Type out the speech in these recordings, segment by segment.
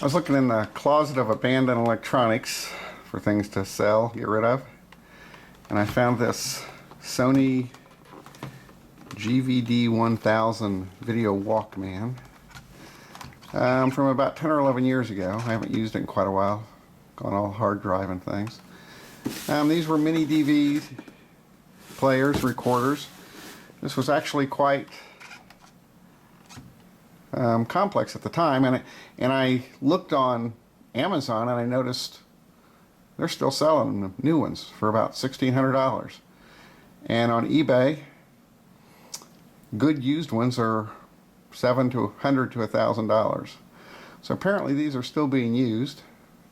I was looking in the closet of abandoned electronics for things to sell, get rid of, and I found this Sony GV-D1000 video Walkman from about 10 or 11 years ago. I haven't used it in quite a while, gone all hard drive and things. These were MiniDV players, recorders. This was actually quite complex at the time, and I looked on Amazon and I noticed they're still selling new ones for about $1,600, and on eBay good used ones are $700 to $1,000. So apparently these are still being used.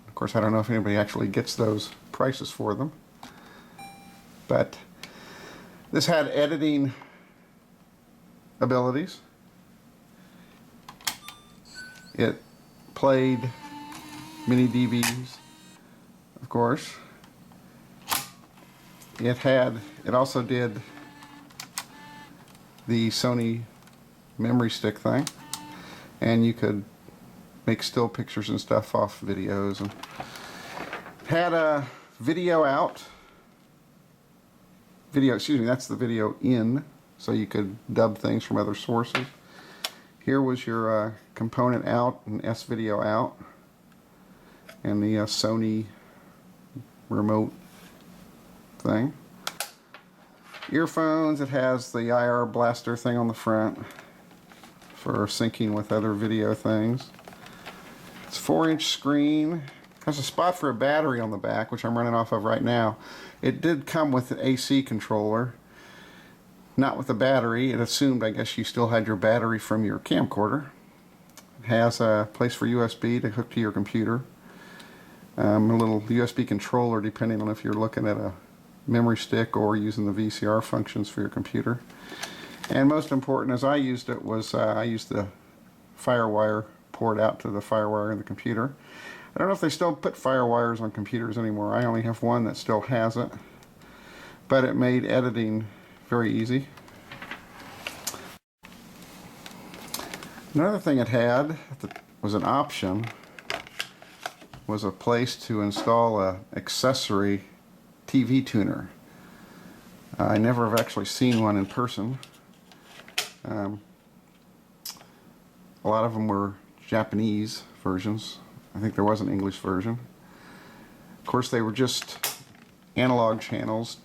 Of course, I don't know if anybody actually gets those prices for them, but this had editing abilities. It played MiniDVs, of course. It also did the Sony memory stick thing, and you could make still pictures and stuff off videos, and had a video out. That's the video in, so you could dub things from other sources. Here was your component out and S-video out, and the Sony remote thing. Earphones, it has the IR blaster thing on the front for syncing with other video things. It's a 4-inch screen. Has a spot for a battery on the back, which I'm running off of right now. It did come with an AC controller, not with a battery. It assumed, I guess, you still had your battery from your camcorder. It has a place for USB to hook to your computer. A little USB controller, depending on if you're looking at a memory stick or using the VCR functions for your computer. And most important, as I used it, was I used the FireWire port out to the FireWire in the computer. I don't know if they still put FireWires on computers anymore. I only have one that still has it, but it made editing very easy. Another thing it had that was an option was a place to install a Accessory TV Tuner. I never have actually seen one in person. A lot of them were Japanese versions. I think there was an English version. Of course, they were just analog channels,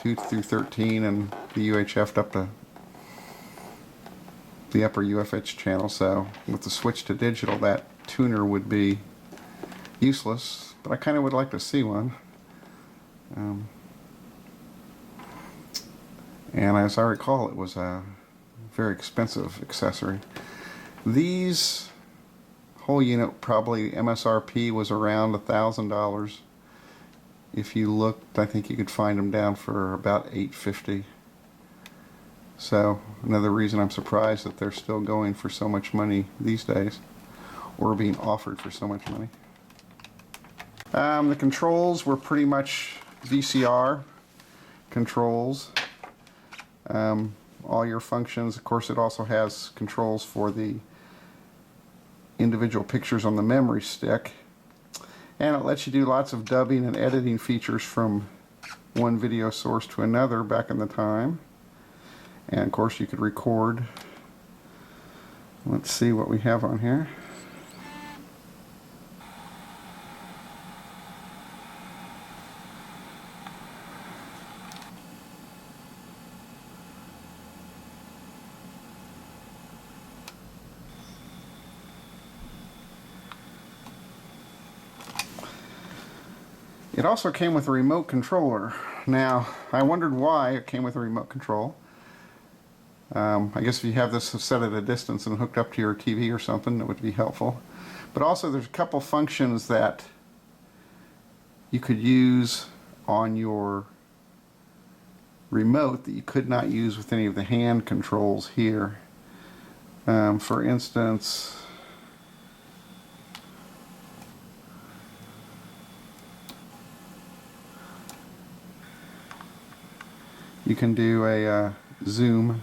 2 through 13, and the UHF up to the upper UFH channel. So with the switch to digital, that tuner would be useless, but I kind of would like to see one. And as I recall, it was a very expensive accessory. These whole unit, probably MSRP was around $1,000. If you looked, I think you could find them down for about $850. So another reason I'm surprised that they're still going for so much money these days, or being offered for so much money. The controls were pretty much VCR controls. All your functions. Of course, it also has controls for the individual pictures on the memory stick, and it lets you do lots of dubbing and editing features from one video source to another back in the time. And of course, you could record. Let's see what we have on here. It also came with a remote controller. Now, I wondered why it came with a remote control. I guess if you have this set at a distance and hooked up to your TV or something, it would be helpful. But also there's a couple functions that you could use on your remote that you could not use with any of the hand controls here. For instance, you can do a zoom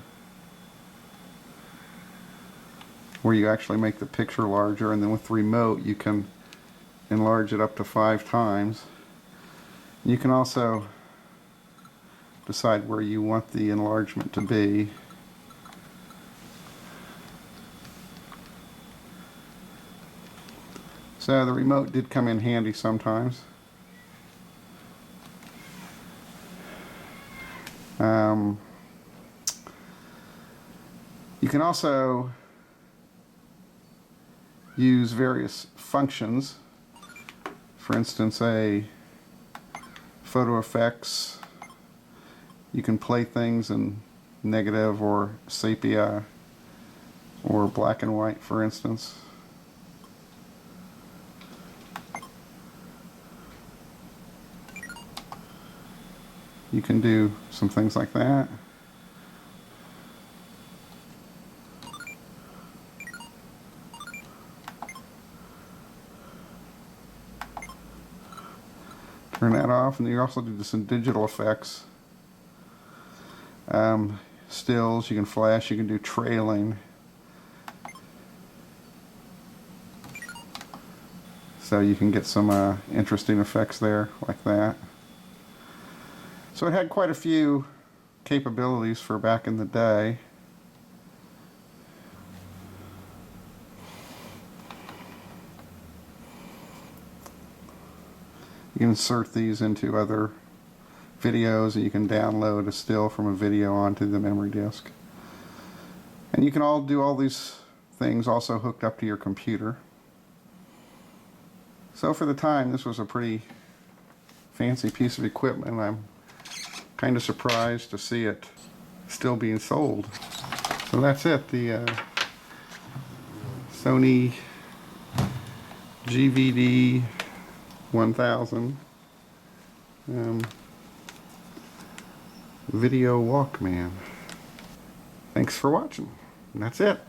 where you actually make the picture larger, and then with the remote you can enlarge it up to 5 times. You can also decide where you want the enlargement to be. So the remote did come in handy sometimes. You can also use various functions. For instance, a photo effects. You can play things in negative or sepia or black and white, for instance. You can do some things like that. Turn that off, and you also do some digital effects. Stills, you can flash, you can do trailing. So you can get some interesting effects there, like that. So it had quite a few capabilities for back in the day. You can insert these into other videos, and you can download a still from a video onto the memory disk. And you can all do all these things also hooked up to your computer. So for the time, this was a pretty fancy piece of equipment. I'm kind of surprised to see it still being sold. So that's it, the Sony GV-D1000 video Walkman. Thanks for watching. And that's it.